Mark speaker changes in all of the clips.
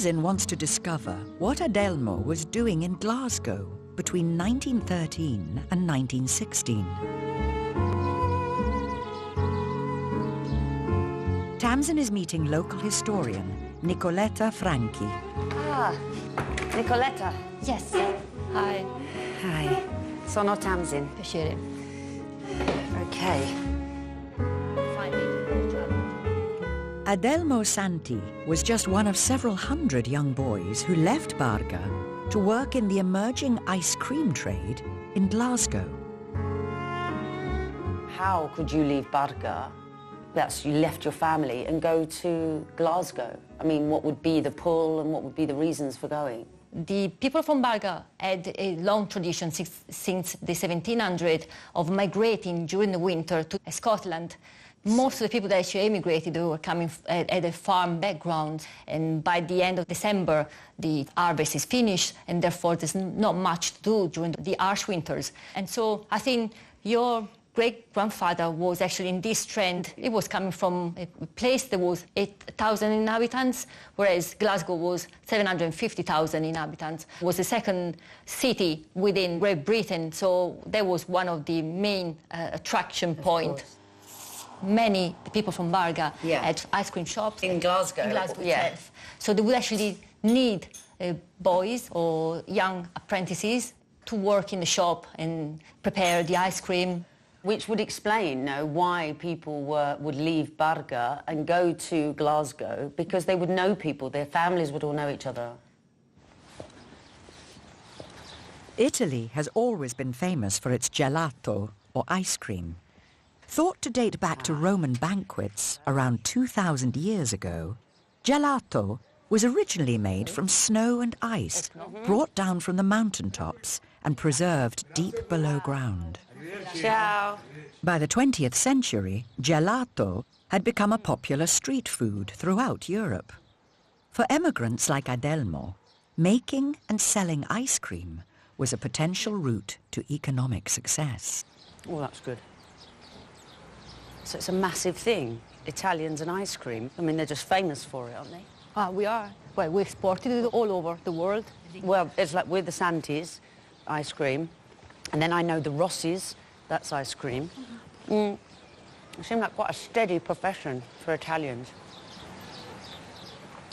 Speaker 1: Tamzin wants to discover what Adelmo was doing in Glasgow between 1913 and 1916. Tamzin is meeting local historian Nicoletta Franchi.
Speaker 2: Ah, Nicoletta.
Speaker 3: Yes.
Speaker 2: Hi. Hi. Sono Tamzin.
Speaker 3: Piacere.
Speaker 2: Okay.
Speaker 1: Adelmo Santi was just one of several hundred young boys who left Barga to work in the emerging ice cream trade in Glasgow.
Speaker 2: How could you leave Barga? You left your family and go to Glasgow. I mean, what would be the pull and what would be the reasons for going?
Speaker 3: The people from Barga had a long tradition since the 1700s of migrating during the winter to Scotland. Most of the people that actually emigrated were coming at a farm background, and by the end of December the harvest is finished, and therefore there's not much to do during the harsh winters. And so I think your great-grandfather was actually in this trend. It was coming from a place that was 8,000 inhabitants, whereas Glasgow was 750,000 inhabitants. It was the second city within Great Britain, so that was one of the main attraction points. Many people from Barga had ice cream shops.
Speaker 2: In Glasgow?
Speaker 3: In Glasgow itself. So they would actually need boys or young apprentices to work in the shop and prepare the ice cream.
Speaker 2: Which would explain why people would leave Barga and go to Glasgow, because they would know people, their families would all know each other.
Speaker 1: Italy has always been famous for its gelato, or ice cream. Thought to date back to Roman banquets around 2,000 years ago, gelato was originally made from snow and ice, brought down from the mountaintops and preserved deep below ground.
Speaker 2: Ciao.
Speaker 1: By the 20th century, gelato had become a popular street food throughout Europe. For emigrants like Adelmo, making and selling ice cream was a potential route to economic success.
Speaker 2: Oh, that's good. So it's a massive thing, Italians and ice cream. I mean, they're just famous for it, aren't they?
Speaker 3: We are. Well, we exported it all over the world.
Speaker 2: Well, it's like with the Santis, ice cream, and then I know the Rossis, that's ice cream. It seemed like quite a steady profession for Italians.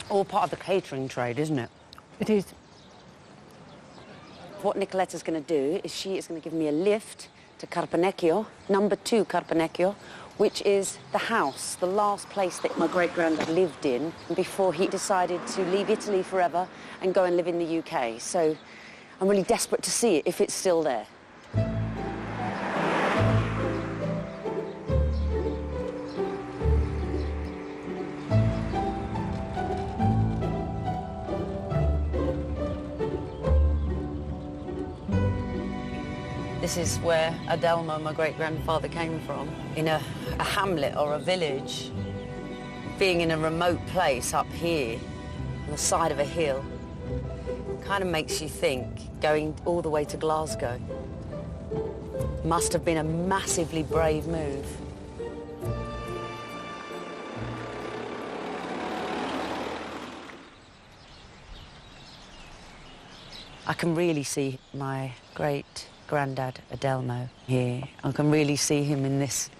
Speaker 2: All part of the catering trade, isn't it?
Speaker 3: It is.
Speaker 2: What Nicoletta's going to do is she is going to give me a lift to Carpanecchio, number 2 Carpanecchio, which is the house, the last place that my great-granddad lived in before he decided to leave Italy forever and go and live in the UK. So I'm really desperate to see it, if it's still there. This is where Adelmo, my great-grandfather, came from, in a hamlet or a village. Being in a remote place up here, on the side of a hill, kind of makes you think, going all the way to Glasgow. Must have been a massively brave move. I can really see my great-granddad Adelmo here. I can really see him in this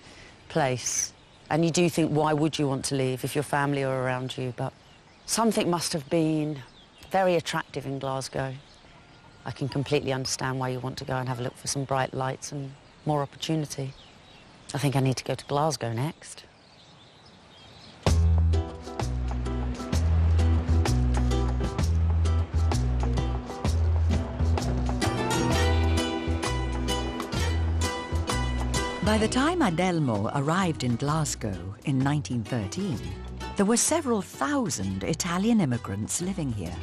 Speaker 2: place. And you do think, why would you want to leave if your family are around you? But something must have been very attractive in Glasgow. I can completely understand why you want to go and have a look for some bright lights and more opportunity. I think I need to go to Glasgow next.
Speaker 1: By the time Adelmo arrived in Glasgow in 1913, there were several thousand Italian immigrants living here,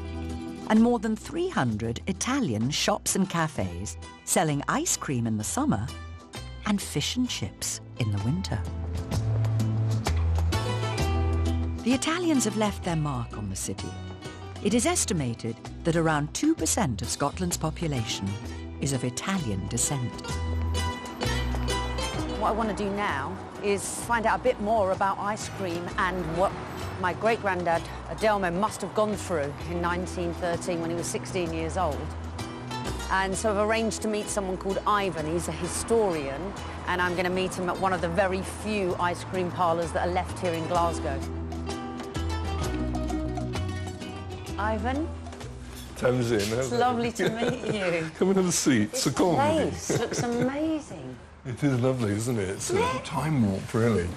Speaker 1: and more than 300 Italian shops and cafes selling ice cream in the summer and fish and chips in the winter. The Italians have left their mark on the city. It is estimated that around 2% of Scotland's population is of Italian descent.
Speaker 2: What I want to do now is find out a bit more about ice cream and what my great-granddad Adelmo must have gone through in 1913 when he was 16 years old. And so I've arranged to meet someone called Ivan. He's a historian, and I'm going to meet him at one of the very few ice cream parlours that are left here in Glasgow. Ivan?
Speaker 4: Tamzin,
Speaker 2: It's lovely to meet you.
Speaker 4: Come and have a seat.
Speaker 2: This place looks amazing.
Speaker 4: It is lovely, isn't it? It's a time warp, really.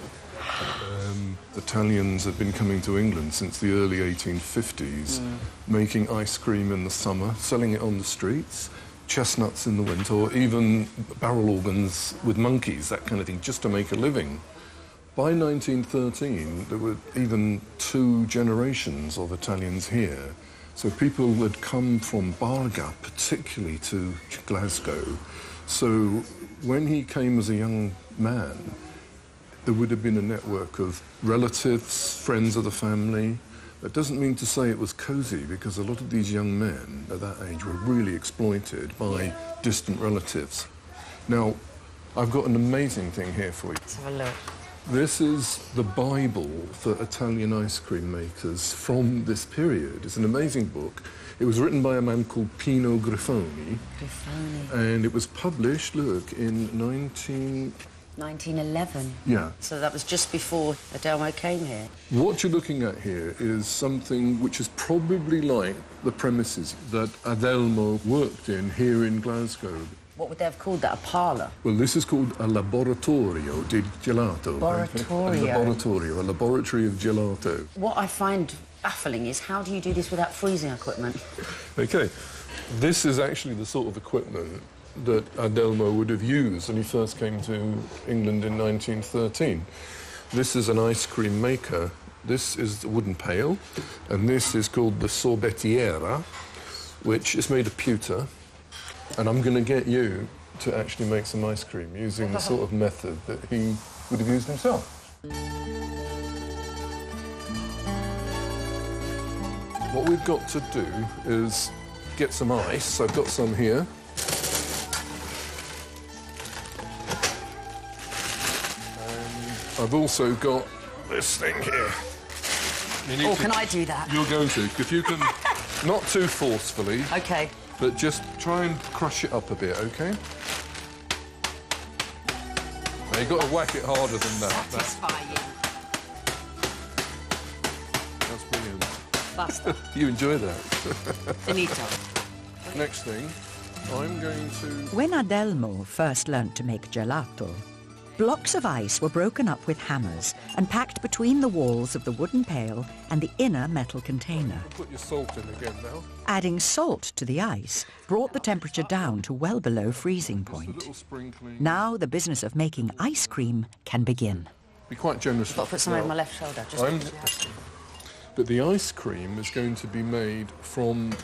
Speaker 4: Italians have been coming to England since the early 1850s, making ice cream in the summer, selling it on the streets, chestnuts in the winter, or even barrel organs with monkeys, that kind of thing, just to make a living. By 1913, there were even 2 generations of Italians here. So people had come from Barga, particularly to Glasgow. So when he came as a young man, there would have been a network of relatives, friends of the family. That doesn't mean to say it was cosy, because a lot of these young men at that age were really exploited by distant relatives. Now, I've got an amazing thing here for you.
Speaker 2: Let's have a look.
Speaker 4: This is the Bible for Italian ice cream makers from this period. It's an amazing book. It was written by a man called Pino Grifoni. And it was published, look, in
Speaker 2: 1911.
Speaker 4: Yeah.
Speaker 2: So that was just before Adelmo came here.
Speaker 4: What you're looking at here is something which is probably like the premises that Adelmo worked in here in Glasgow.
Speaker 2: What would they have called that, a parlour?
Speaker 4: Well, this is called a laboratorio di gelato.
Speaker 2: Laboratorio.
Speaker 4: A laboratory of gelato.
Speaker 2: What I find baffling is, how do you do this without freezing equipment?
Speaker 4: OK. This is actually the sort of equipment that Adelmo would have used when he first came to England in 1913. This is an ice cream maker. This is the wooden pail, and this is called the sorbettiera, which is made of pewter. And I'm going to get you to actually make some ice cream using the sort of method that he would have used himself. What we've got to do is get some ice. I've got some here. I've also got this thing here.
Speaker 2: Oh, can I do that?
Speaker 4: You're going to. If you can, not too forcefully.
Speaker 2: OK.
Speaker 4: But just try and crush it up a bit, OK? Now, you've got to whack it harder than that.
Speaker 2: Satisfying.
Speaker 4: That's brilliant.
Speaker 2: Basta.
Speaker 4: You enjoy that.
Speaker 2: Finito.
Speaker 4: Next thing, I'm going to...
Speaker 1: When Adelmo first learnt to make gelato, blocks of ice were broken up with hammers and packed between the walls of the wooden pail and the inner metal container.
Speaker 4: Put your salt in again now.
Speaker 1: Adding salt to the ice brought the temperature down to well below freezing
Speaker 4: Just a
Speaker 1: point.
Speaker 4: little sprinkling.
Speaker 1: Now the business of making ice cream can begin.
Speaker 4: Be quite generous.
Speaker 2: I've got to put some over my left shoulder. Just
Speaker 4: But the ice cream is going to be made from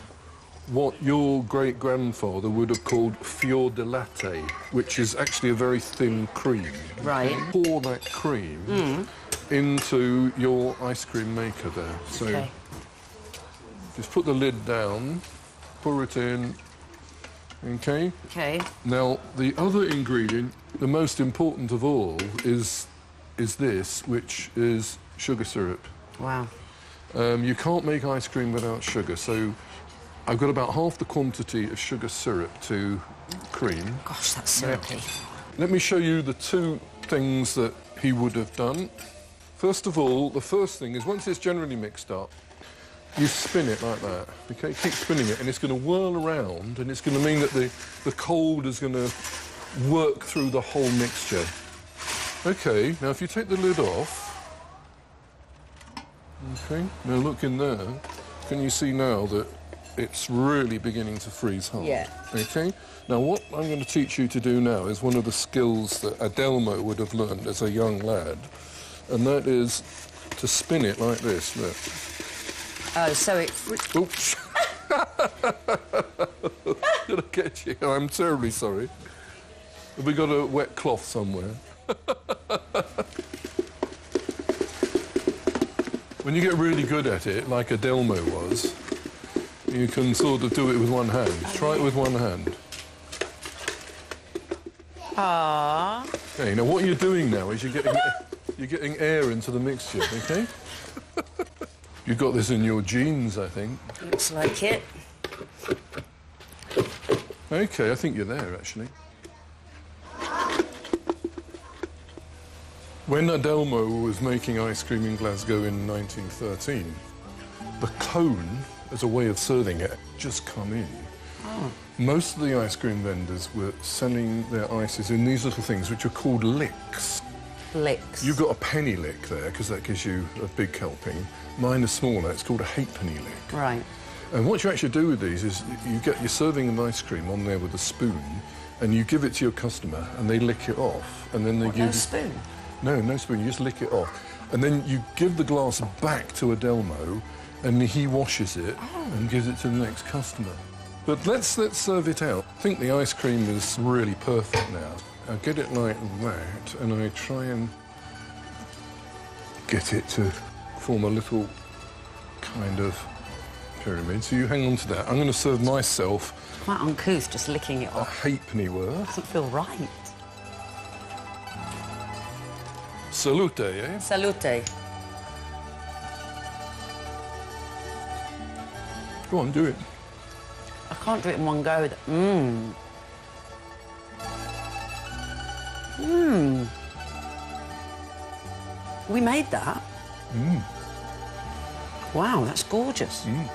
Speaker 4: what your great-grandfather would have called fior di latte, which is actually a very thin cream.
Speaker 2: Right.
Speaker 4: Pour that cream into your ice cream maker there. So
Speaker 2: Okay.
Speaker 4: just put the lid down, pour it in, OK?
Speaker 2: OK.
Speaker 4: Now, the other ingredient, the most important of all, is this, which is sugar syrup.
Speaker 2: Wow.
Speaker 4: You can't make ice cream without sugar, so I've got about half the quantity of sugar syrup to cream.
Speaker 2: Gosh, that's syrupy.
Speaker 4: Let me show you the 2 things that he would have done. First of all, the first thing is, once it's generally mixed up, you spin it like that, OK? Keep spinning it, and it's going to whirl around, and it's going to mean that the cold is going to work through the whole mixture. OK, now if you take the lid off, OK, now look in there. Can you see now that it's really beginning to freeze hard?
Speaker 2: Yeah.
Speaker 4: OK? Now, what I'm going to teach you to do now is one of the skills that Adelmo would have learned as a young lad, and that is to spin it like this, look.
Speaker 2: Oh, so it...
Speaker 4: Oops. Did I get you? I'm terribly sorry. Have we got a wet cloth somewhere? When you get really good at it, like Adelmo was, you can sort of do it with one hand. Try it with one hand.
Speaker 2: Ah.
Speaker 4: Okay, now what you're doing now is you're getting air into the mixture, okay? You've got this in your genes, I think.
Speaker 2: Looks like it.
Speaker 4: Okay, I think you're there, actually. When Adelmo was making ice cream in Glasgow in 1913, the cone, as a way of serving it, just come in.
Speaker 2: Oh.
Speaker 4: Most of the ice cream vendors were selling their ices in these little things, which are called licks.
Speaker 2: Licks.
Speaker 4: You've got a penny lick there, because that gives you a big helping. Mine is smaller, it's called a halfpenny lick.
Speaker 2: Right.
Speaker 4: And what you actually do with these is you're serving them ice cream on there with a spoon, and you give it to your customer, and they lick it off, and then they give
Speaker 2: No
Speaker 4: you...
Speaker 2: spoon?
Speaker 4: No, no spoon, you just lick it off. And then you give the glass back to Adelmo, and he washes it and gives it to the next customer. But let's serve it out. I think the ice cream is really perfect now. I get it like that, and I try and get it to form a little kind of pyramid. So you hang on to that. I'm going to serve myself
Speaker 2: Quite uncouth, just licking it
Speaker 4: a
Speaker 2: off.
Speaker 4: halfpenny worth.
Speaker 2: Doesn't feel right.
Speaker 4: Salute, eh?
Speaker 2: Salute.
Speaker 4: Go on, do it.
Speaker 2: I can't do it in one go. Mmm. Mmm. We made that?
Speaker 4: Mmm.
Speaker 2: Wow, that's gorgeous.
Speaker 4: Mm.